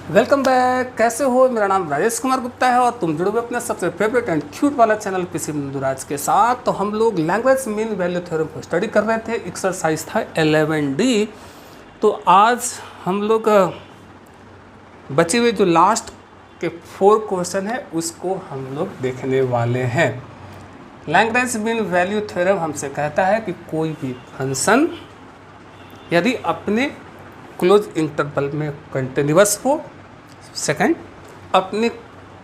Welcome back. कैसे हो? मेरा नाम राजेश कुमार गुप्ता है और तुम जुड़े हुए अपने सबसे फेवरेट एंड क्यूट वाला चैनल पीसी बंधुराज के साथ। तो हम लोग लैंग्वेज मीन वैल्यू थ्योरम को स्टडी कर रहे थे। एक्सरसाइज था 11D। तो आज हम लोग बचे हुए जो लास्ट के 4 क्वेश्चन है उसको हम लोग देखने वाले हैं। लैंग्वेज मीन वैल्यू थ्योरम हमसे कहता है कि कोई भी फंक्शन यदि अपने क्लोज इंटरवल में कंटिन्यूअस हो, सेकंड अपने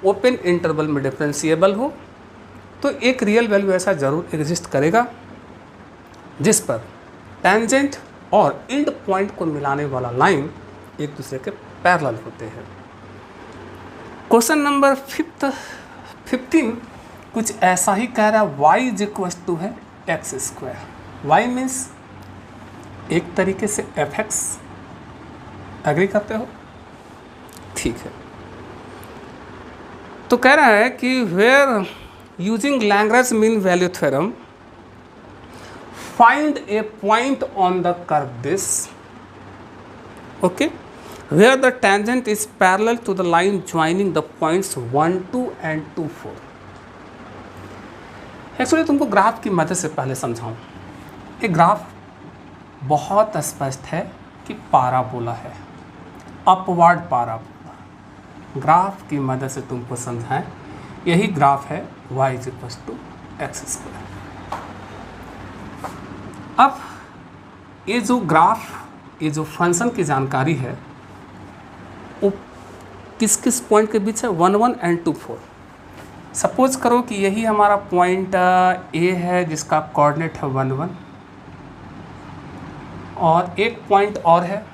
ओपन इंटरवल में डिफरेंशिएबल हो, तो एक रियल वैल्यू ऐसा जरूर एग्जिस्ट करेगा जिस पर टेंजेंट और एंड पॉइंट को मिलाने वाला लाइन एक दूसरे के पैरेलल होते हैं। क्वेश्चन नंबर 15 कुछ ऐसा ही कह रहा है, y इज इक्वल टू है एक्स स्क्वायर। वाई मीन्स एक तरीके से fx। एग्री करते हो? ठीक है। तो कह रहा है कि where using Lagrange mean value theorem find a point on the curve this, okay, where the tangent is parallel to the line joining the points 1, 2 and 2, 4। Actually तुमको ग्राफ की मदद से पहले समझाऊं। एक ग्राफ बहुत स्पष्ट है कि पाराबोला है, अपवर्ड पाराबोला। ग्राफ की मदद से तुमको समझाएं, यही ग्राफ है y is equal to x square. अब ये जो ग्राफ, ये जो फंक्शन की जानकारी है वो किस किस पॉइंट के बीच है? 1, 1 एंड 2, 4। सपोज करो कि यही हमारा पॉइंट ए है जिसका कोऑर्डिनेट है 1, 1 और एक पॉइंट और है।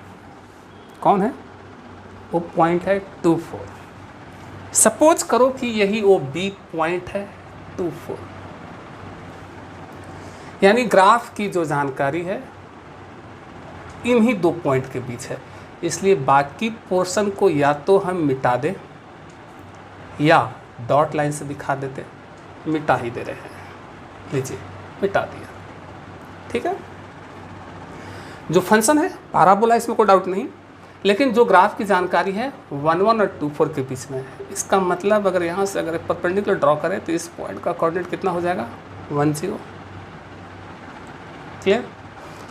कौन है वो? पॉइंट है 2, 4। सपोज करो कि यही वो बी पॉइंट है 2, 4। यानी ग्राफ की जो जानकारी है इन्हीं 2 पॉइंट के बीच है, इसलिए बाकी पोर्शन को या तो हम मिटा दें या डॉट लाइन से दिखा देते। मिटा ही दे रहे हैं, लीजिए मिटा दिया। ठीक है। जो फंक्शन है पाराबोला, इसमें कोई डाउट नहीं, लेकिन जो ग्राफ की जानकारी है 1, 1 और 2, 4 के बीच में है। इसका मतलब अगर यहाँ से अगर परपेंडिकुलर ड्रॉ करें तो इस पॉइंट का कोऑर्डिनेट कितना हो जाएगा? 1, 0। क्लियर?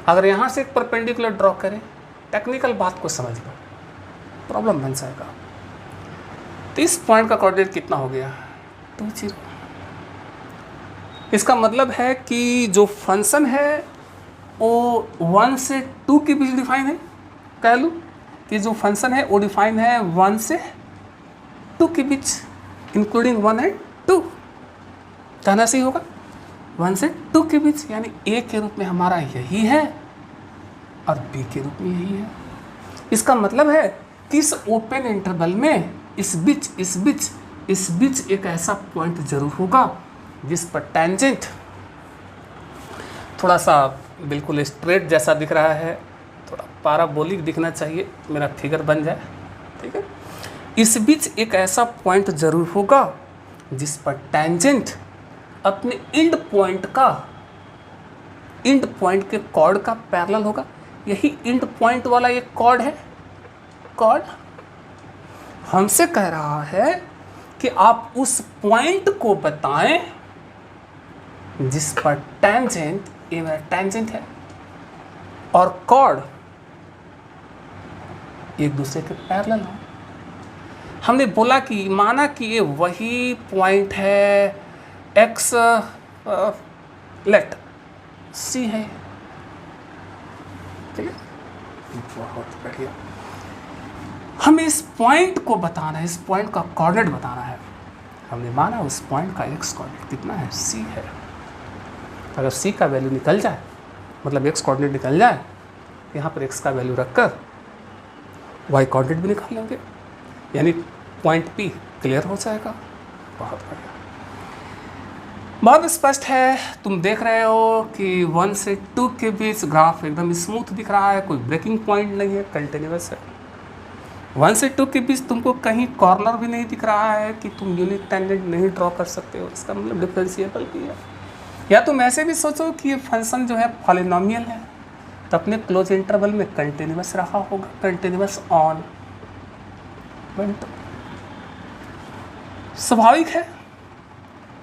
अगर यहाँ से एक परपेंडिकुलर ड्रॉ करें, टेक्निकल बात को समझ लो, प्रॉब्लम बन जाएगा। तो इस पॉइंट का कोऑर्डिनेट कितना हो गया? 2, 0। इसका मतलब है कि जो फंक्शन है वो 1 से 2 के बीच डिफाइन है। कह लूँ कि जो फंक्शन है वो डिफाइन है 1 से 2 के बीच, इंक्लूडिंग 1 एंड 2। कहना सही होगा, 1 से 2 के बीच। यानी ए के रूप में हमारा यही है और बी के रूप में यही है। इसका मतलब है कि इस ओपन इंटरवल में इस बीच एक ऐसा पॉइंट जरूर होगा जिस पर टेंजेंट थोड़ा सा बिल्कुल स्ट्रेट जैसा दिख रहा है, थोड़ा पाराबोलिक दिखना चाहिए, मेरा फिगर बन जाए। ठीक है। इस बीच एक ऐसा पॉइंट जरूर होगा जिस पर टेंजेंट अपने एंड पॉइंट के कॉर्ड का पैरेलल होगा। यही एंड पॉइंट वाला एक कॉर्ड है। कॉर्ड हमसे कह रहा है कि आप उस पॉइंट को बताएं जिस पर टेंजेंट, ये मेरा टेंजेंट है, और कॉर्ड एक दूसरे के पैरेलल हो। हमने बोला कि माना कि ये वही पॉइंट है एक्स, लेट सी है। ठीक है, बहुत बढ़िया। हमें इस पॉइंट को बताना है, इस पॉइंट का कोऑर्डिनेट बताना है। हमने माना उस पॉइंट का एक्स कोऑर्डिनेट कितना है? सी है। अगर सी का वैल्यू निकल जाए, मतलब एक्स कोऑर्डिनेट निकल जाए, यहाँ पर एक्स का वैल्यू रखकर वाई कोऑर्डिनेट भी निकाल लेंगे, यानी पॉइंट पी क्लियर हो जाएगा। बहुत बढ़िया, बहुत स्पष्ट है। तुम देख रहे हो कि 1 से 2 के बीच ग्राफ एकदम स्मूथ दिख रहा है, कोई ब्रेकिंग पॉइंट नहीं है, कंटिन्यूअस है। 1 से 2 के बीच तुमको कहीं कॉर्नर भी नहीं दिख रहा है कि तुम यूनिट टेंजेंट नहीं ड्रॉ कर सकते हो। इसका मतलब डिफरेंशिएबल भी है। या तुम ऐसे भी सोचो कि ये फंक्शन जो है पॉलिनोमियल है, तो अपने क्लोज इंटरवल में कंटिन्यूअस रहा होगा, कंटिन्यूअस ऑन। 1 2। स्वाभाविक है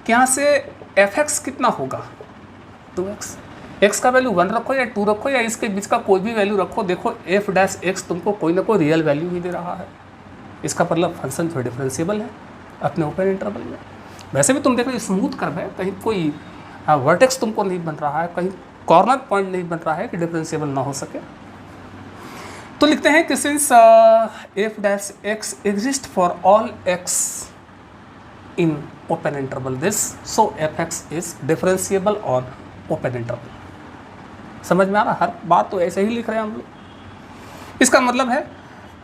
कि यहाँ से fx कितना होगा 2x। x का वैल्यू 1 रखो या 2 रखो या इसके बीच का कोई भी वैल्यू रखो, देखो f डैश x तुमको कोई ना कोई रियल वैल्यू ही दे रहा है। इसका मतलब फंक्शन जो डिफरेंशिएबल है अपने ओपन इंटरवल में। वैसे भी तुम देखो स्मूथ कर्व है, कहीं कोई वर्टेक्स तुमको नहीं बन रहा है, कहीं कॉर्नर पॉइंट नहीं बन रहा है कि डिफरेंशिएबल ना हो सके। तो लिखते हैं कि since f dash x exist for all x in open interval this, so fx is differentiable on open interval. समझ में आ रहा? हर बात तो ऐसे ही लिख रहे हैं हम लोग। इसका मतलब है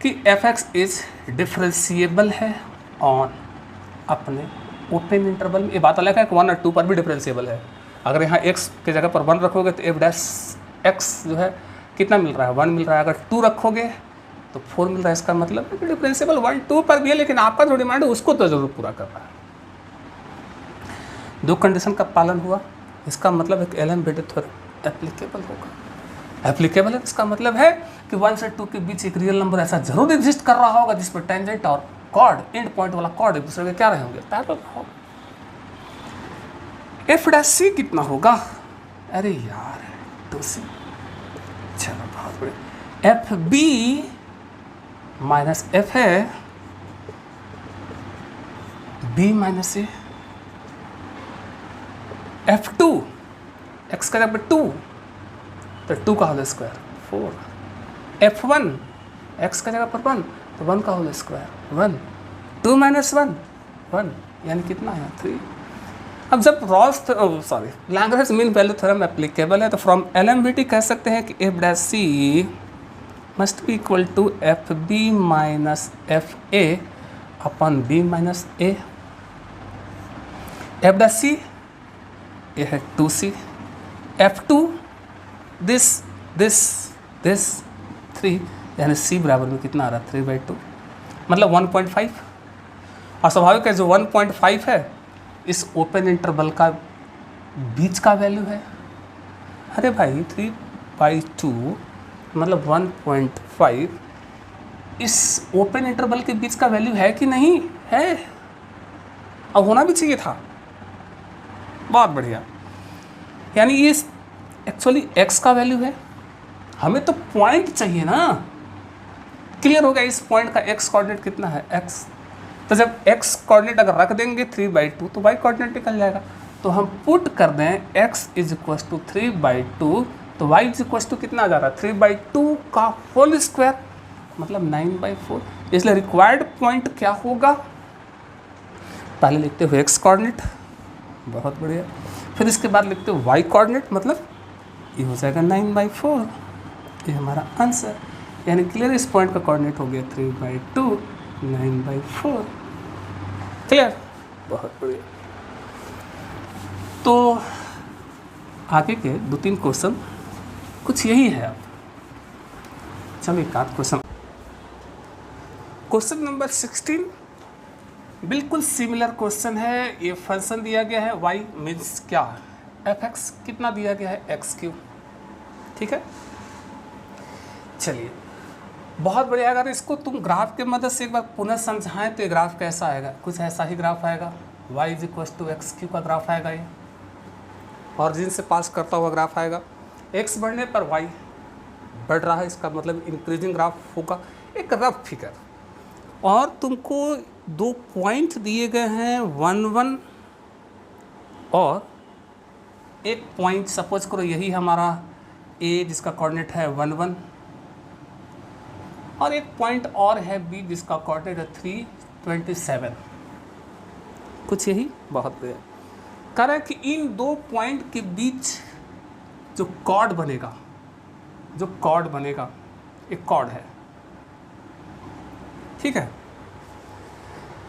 कि fx इज डिफरेंशिएबल है ऑन अपने ओपन इंटरवल में। ये बात अलग है कि 1 और 2 पर भी डिफरेंशिएबल है। अगर यहाँ x के जगह पर 1 रखोगे तो f डैश x जो है कितना मिल रहा है 1 मिल रहा है, अगर 2 रखोगे तो 4 मिल रहा है। इसका मतलब है कि डिफरेंशिएबल 1 2 पर भी है, लेकिन आपका जो डिमांड है उसको तो जरूर पूरा कर रहा है। 2 कंडीशन का पालन हुआ, इसका मतलब है कि एलएमबीटी थ्योरम एप्लीकेबल होगा। एप्लीकेबल है इसका मतलब है कि 1 से 2 के बीच एक रियल नंबर ऐसा जरूर एग्जिस्ट कर रहा होगा जिस पर टेंजेंट और कॉर्ड, एंड पॉइंट वाला कॉर्ड एक दूसरे के क्या रहे होंगे, पैरेलल होगा। एफ डैश सी कितना होगा? अरे यार 2c। चलो बहुत बढ़िया। एफ बी माइनस एफ है बी माइनस ए। F2 x का जगह 2 तो 2 का होल स्क्वायर 4। F1 x का जगह पर 1 तो 1 का होल स्क्वायर 1। 2 माइनस 1 1, यानी कितना है 3। अब जब Lagrange mean value theorem applicable है तो फ्रॉम एलएमबीटी कह सकते हैं कि f dash C must be equal to F B minus F A upon B minus A. F dash C ये है 2c। F2 दिस 3, यानी c बराबर में कितना आ रहा है 3/2, मतलब 1.5। और स्वाभाविक है जो 1.5 है इस ओपन इंटरवल का बीच का वैल्यू है। अरे भाई 3/2 मतलब 1.5 इस ओपन इंटरवल के बीच का वैल्यू है कि नहीं है? अब होना भी चाहिए था। बहुत बढ़िया, यानी ये एक्चुअली x का वैल्यू है, हमें तो पॉइंट चाहिए ना। क्लियर हो गया? इस पॉइंट का x कोऑर्डिनेट कितना है x। तो जब x कोऑर्डिनेट अगर रख देंगे 3/2 तो y कोऑर्डिनेट निकल जाएगा। तो हम पुट कर दें x इज इक्वल टू 3/2 तो y इज इक्वल टू कितना आ जा रहा है 3/2 का होल स्क्वायर मतलब 9/4। इसलिए रिक्वायर्ड पॉइंट क्या होगा? पहले लिखते हुए x कोऑर्डिनेट, बहुत बढ़िया। फिर इसके बाद लिखते हो y कोऑर्डिनेट, मतलब ये हो जाएगा 9/4। ये हमारा आंसर, यानी क्लियर इस पॉइंट का कोऑर्डिनेट हो गया 3/2 9/4। क्लियर? बहुत बढ़िया। तो आगे के 2-3 क्वेश्चन कुछ यही है। अब चलो एक आध क्वेश्चन नंबर 16 बिल्कुल सिमिलर क्वेश्चन है। ये फंक्शन दिया गया है y मीन्स क्या है fx, कितना दिया गया है x3। ठीक है, चलिए बहुत बढ़िया। अगर इसको तुम ग्राफ के मदद से एक बार पुनः समझाएं तो ये ग्राफ कैसा आएगा? कुछ ऐसा ही ग्राफ आएगा, y is equal to x3 का ग्राफ आएगा। ये ऑरिजिन से पास करता हुआ ग्राफ आएगा। x बढ़ने पर y बढ़ रहा है, इसका मतलब इंक्रीजिंग ग्राफ होगा। एक रफ फिगर, और तुमको 2 पॉइंट दिए गए हैं 1 1 और एक पॉइंट, सपोज करो यही हमारा a जिसका कोऑर्डिनेट है 1 1 और एक पॉइंट और है b जिसका कोऑर्डिनेट है 327। कुछ यही बहुत बढ़िया कह रहा है कि इन 2 पॉइंट के बीच जो कॉर्ड बनेगा, एक कॉर्ड है। ठीक है,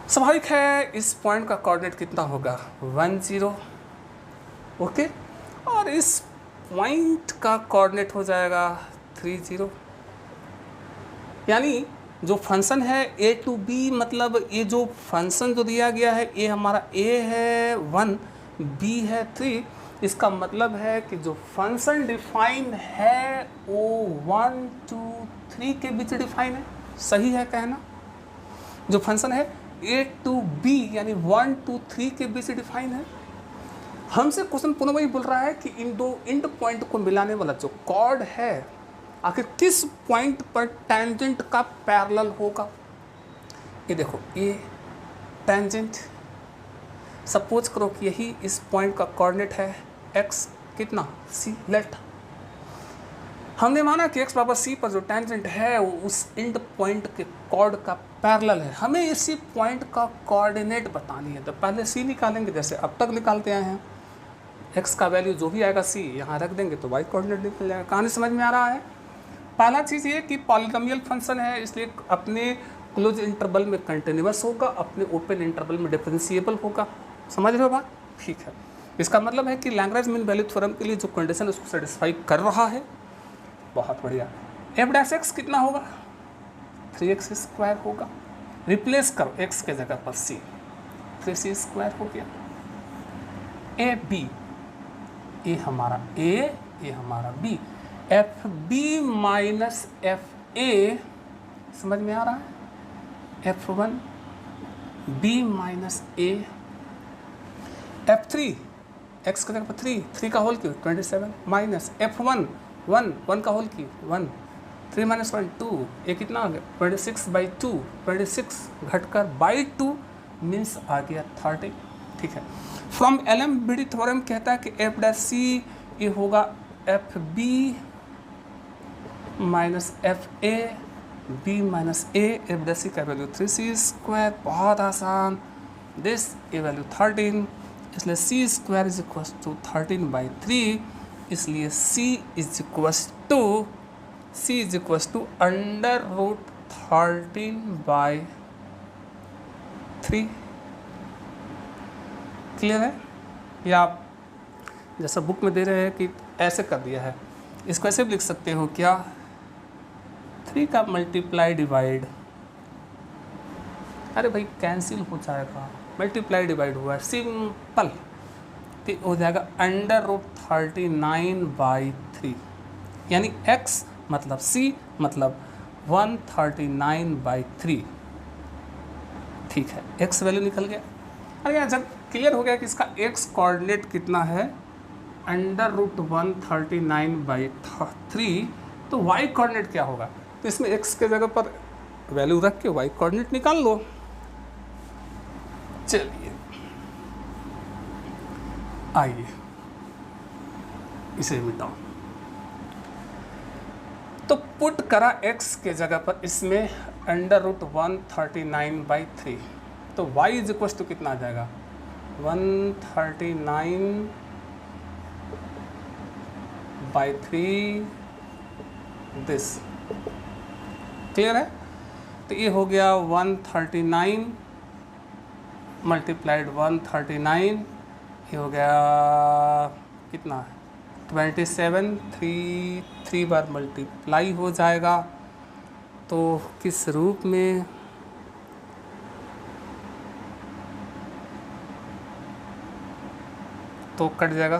स्वाभाविक है इस पॉइंट का कोऑर्डिनेट कितना होगा 1 0। ओके, और इस पॉइंट का कोऑर्डिनेट हो जाएगा 3 0। यानी जो फंक्शन है a टू b, मतलब ये जो फंक्शन जो दिया गया है a हमारा a है 1 b है 3, इसका मतलब है कि जो फंक्शन डिफाइन है वो 1 2 3 के बीच डिफाइन है। सही है कहना? जो फंक्शन है ए टू बी यानी 1 2 3 के बीच डिफाइन है। हमसे क्वेश्चन पुनः वही बोल रहा है कि इन दो इंड पॉइंट को मिलाने वाला जो कॉर्ड है आखिर किस पॉइंट पर टेंजेंट का पैरेलल होगा। ये देखो ये टेंजेंट, सपोज करो कि यही इस पॉइंट का कोऑर्डिनेट है x कितना c लेट। हमने माना कि x बराबर c पर जो टेंजेंट है वो उस इंड पॉइंट के कॉर्ड का पैरेलल है। हमें इसी पॉइंट का कोऑर्डिनेट बतानी है, तो पहले c निकालेंगे जैसे अब तक निकालते आए हैं। x का वैल्यू जो भी आएगा c यहाँ रख देंगे तो y कोऑर्डिनेट निकल जाएगा। कहानी समझ में आ रहा है। पहला चीज़ ये कि पॉलीनोमियल फंक्शन है इसलिए अपने क्लोज इंटरवल में कंटिन्यूअस होगा, अपने ओपन इंटरवल में डिफरेंशिएबल होगा। समझ रहे हो बात? ठीक है। इसका मतलब है कि लैग्रेंज मीन वैल्यू थ्योरम के लिए जो कंडीशन है उसको सेटिस्फाई कर रहा है। बहुत बढ़िया। एफ डैश एक्स कितना होगा 3x स्क्वायर होगा। रिप्लेस करो x के जगह पर c, 3c स्क्वायर हो गया। ए बी, ये हमारा a, ये हमारा b, F B minus F A, समझ में आ रहा है। F1 b minus a, F3 x का जगह पर 3 का होल क्यूब 27 माइनस F1 1 का होल क्यूब 1, 3 माइनस 1 2, ये कितना आ गया 26/2, 26 घटकर बाई 2 मीन्स आ गया 30। ठीक है। फ्रॉम एलएमबीडी थ्योरम कहता है कि एफ डैश सी ये होगा F B minus F A, B minus A, F dash C का वैल्यू 3c स्क्वायर। बहुत आसान। दिस ए वैल्यू 13, इसलिए c square is equal to 13/3, इसलिए c is equal to under root 13/3। Clear है? या आप जैसा बुक में दे रहे हैं कि ऐसे कर दिया है, इसको ऐसे भी लिख सकते हो क्या 3 का मल्टीप्लाई डिवाइड, अरे भाई कैंसिल हो जाएगा, मल्टीप्लाई डिवाइड हुआ है सिंपल, तो हो जाएगा अंडर रूट 39/3 यानी x मतलब c मतलब 139/3। ठीक है, x वैल्यू निकल गया। अरे यार जब क्लियर हो गया कि इसका x कोऑर्डिनेट कितना है अंडर रूट 139/3, तो y कोऑर्डिनेट क्या होगा, तो इसमें x के जगह पर वैल्यू रख के y कोऑर्डिनेट निकाल लो। चलिए आइए इसे मिटाओ। तो पुट करा x के जगह पर इसमें अंडर रूट 139/3, तो y इज इक्वल टू कितना आ जाएगा 139/3 दिस। क्लियर है? तो ये हो गया 139 मल्टीप्लाइड 139, ये हो गया कितना 27, 3 बार मल्टीप्लाई हो जाएगा। तो किस रूप में, तो कट जाएगा,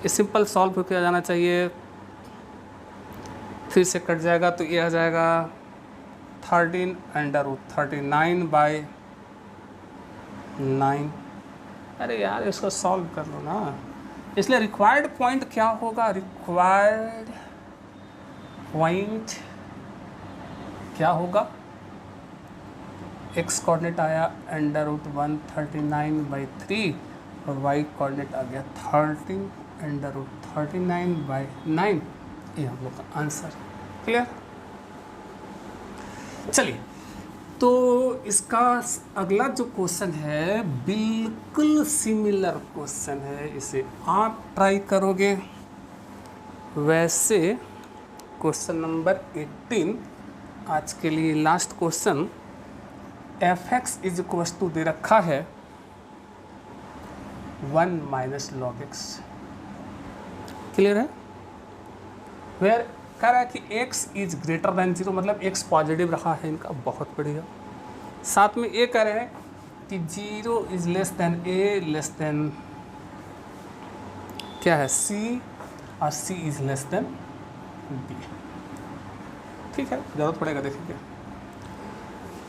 ये सिंपल सॉल्व किया जाना चाहिए, 3 से कट जाएगा तो ये आ जाएगा 13 अंडर रूट 39/9। अरे यार इसको सॉल्व कर लो ना। इसलिए रिक्वायर्ड पॉइंट क्या होगा, रिक्वायर्ड पॉइंट क्या होगा, x कोऑर्डिनेट आया अंडर रूट 139/3 और y कोऑर्डिनेट आ गया 13 अंडर रूट 39/9। ये हम लोग का आंसर। क्लियर? चलिए, तो इसका अगला जो क्वेश्चन है बिल्कुल सिमिलर क्वेश्चन है, इसे आप ट्राई करोगे। वैसे क्वेश्चन नंबर 18 आज के लिए last question, fx is equal to दे रखा है 1 माइनस लॉग x। क्लियर है? वेयर कह रहा है कि x इज ग्रेटर दैन 0, मतलब x पॉजिटिव रहा है इनका, बहुत बढ़िया। साथ में ये कह रहे हैं कि 0 is less than a less than क्या है c, और c is less than b। ठीक है, जरूरत पड़ेगा देखेंगे।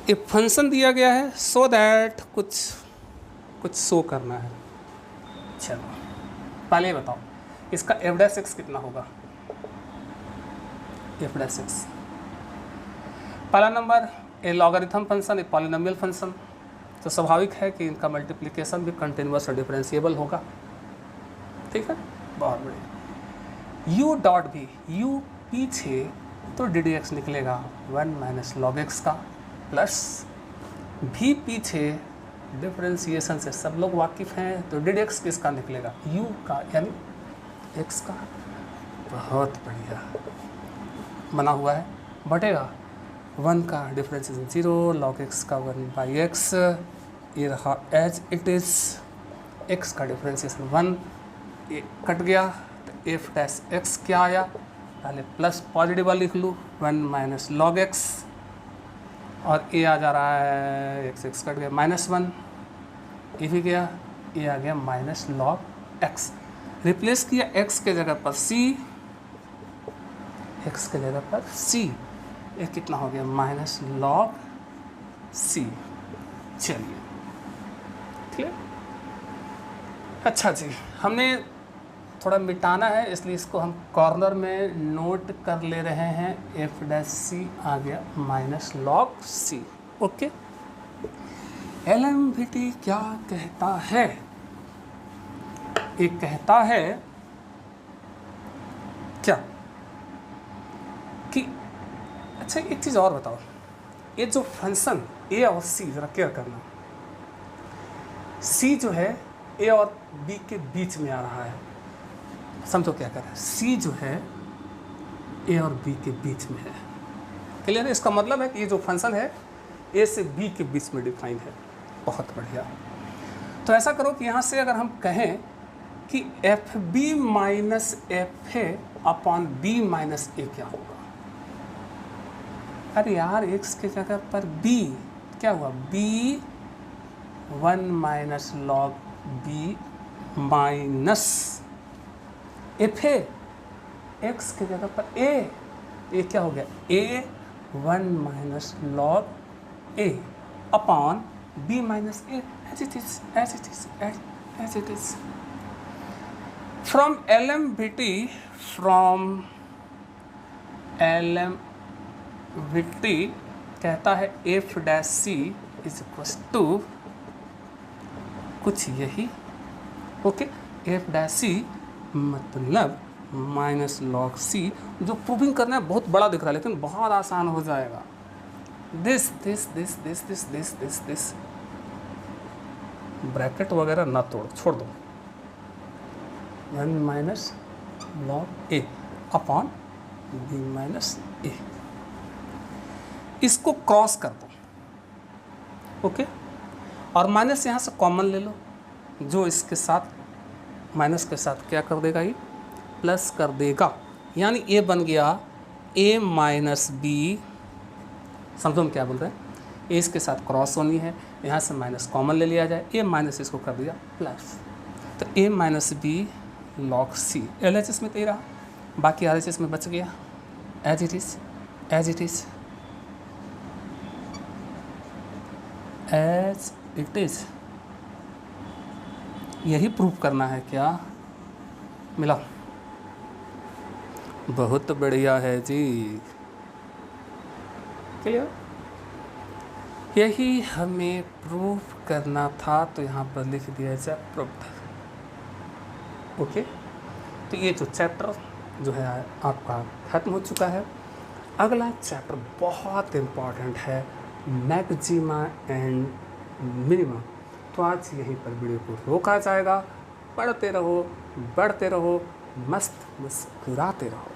एक फंक्शन दिया गया है सो दैट कुछ शो करना है। चलो पहले ये बताओ इसका एफ डैश एक्स कितना होगा। एफ डैश एक्स पहला number A logarithm function, a polynomial function, तो स्वाभाविक है कि इनका मल्टीप्लिकेशन भी कंटिन्यूअस और डिफरेंशिएबल होगा। ठीक है, बहुत बढ़िया। u डॉट भी, u पीछे तो डी डी एक्स निकलेगा 1 माइनस लॉग एक्स का, प्लस भी पीछे डिफरेंशिएशन से सब लोग वाकिफ़ हैं, तो डी डी एक्स किसका निकलेगा, u का यानी x का। बहुत बढ़िया बना हुआ है, बटेगा 1 का डिफरेंशिएशन 0, लॉग एक्स का 1 बाई एक्स, ये रहा एज इट इज़, x का डिफरेंशिएशन 1, ये कट गया तो एफ डैश एक्स क्या आया, पहले प्लस पॉजिटिव वाला लिख लूँ 1 माइनस लॉग एक्स, और ए आ जा रहा है एक्स एक्स कट गया -1, ये भी गया, ये आ गया माइनस लॉग एक्स, रिप्लेस किया एक्स के जगह पर सी, एक्स के जगह पर सी, ये कितना हो गया माइनस लॉग सी। चलिए क्लियर। अच्छा जी, हमने थोड़ा मिटाना है इसलिए इसको हम कॉर्नर में नोट कर ले रहे हैं, एफ डैश सी आ गया माइनस लॉग सी। ओके, एलएमवीटी क्या कहता है, एक कहता है क्या कि अच्छा एक चीज़ और बताओ, ये जो फंक्शन ए और सी ज़रा केयर करना, सी जो है ए और बी के बीच में आ रहा है, समझो क्या कर रहा है, सी जो है ए और बी के बीच में है। क्लियर है, इसका मतलब है कि ये जो फंक्शन है ए से बी के बीच में डिफाइन है। बहुत बढ़िया, तो ऐसा करो कि यहाँ से अगर हम कहें कि F B minus F A upon B minus A क्या होगा। अरे यार एक्स के जगह पर बी क्या हुआ, B 1 minus log B minus F A, X के जगह पर ए, ये क्या हो गया A 1 minus log A upon B minus A, as it is as it is as it is. From LMVT, from LMVT कहता है F dash C is equal to कुछ यही। ओके, एफ डैश सी मतलब minus log c, जो proving करना है बहुत बड़ा दिख रहा है लेकिन बहुत आसान हो जाएगा। This this this this this this this this bracket वगैरह ना तोड़, छोड़ दो, 1 minus log A upon B minus ए, इसको क्रॉस कर दो। ओके, और माइनस यहाँ से कॉमन ले लो, जो इसके साथ माइनस के साथ क्या कर देगा, ये प्लस कर देगा, यानी ए बन गया ए माइनस बी। समझो हम क्या बोल रहे हैं, ए इसके साथ क्रॉस होनी है, यहाँ से माइनस कॉमन ले लिया जाए, ए माइनस इसको कर दिया प्लस, तो ए minus B log c. L H S में तो ही रहा, बाकी आर एच एस में बच गया as it is as it is as it is. यही प्रूफ करना है क्या, मिला, बहुत बढ़िया है जी। क्लियर, यही हमें प्रूफ करना था, तो यहाँ पर लिख दिया जाए प्रूफ। ओके, तो ये जो चैप्टर जो है आपका खत्म हो चुका है। अगला चैप्टर बहुत इम्पॉर्टेंट है, मैक्सिमा एंड मिनिमा। तो आज यहीं पर वीडियो को रोका जाएगा। पढ़ते रहो, बढ़ते रहो, मस्त मुस्कुराते रहो।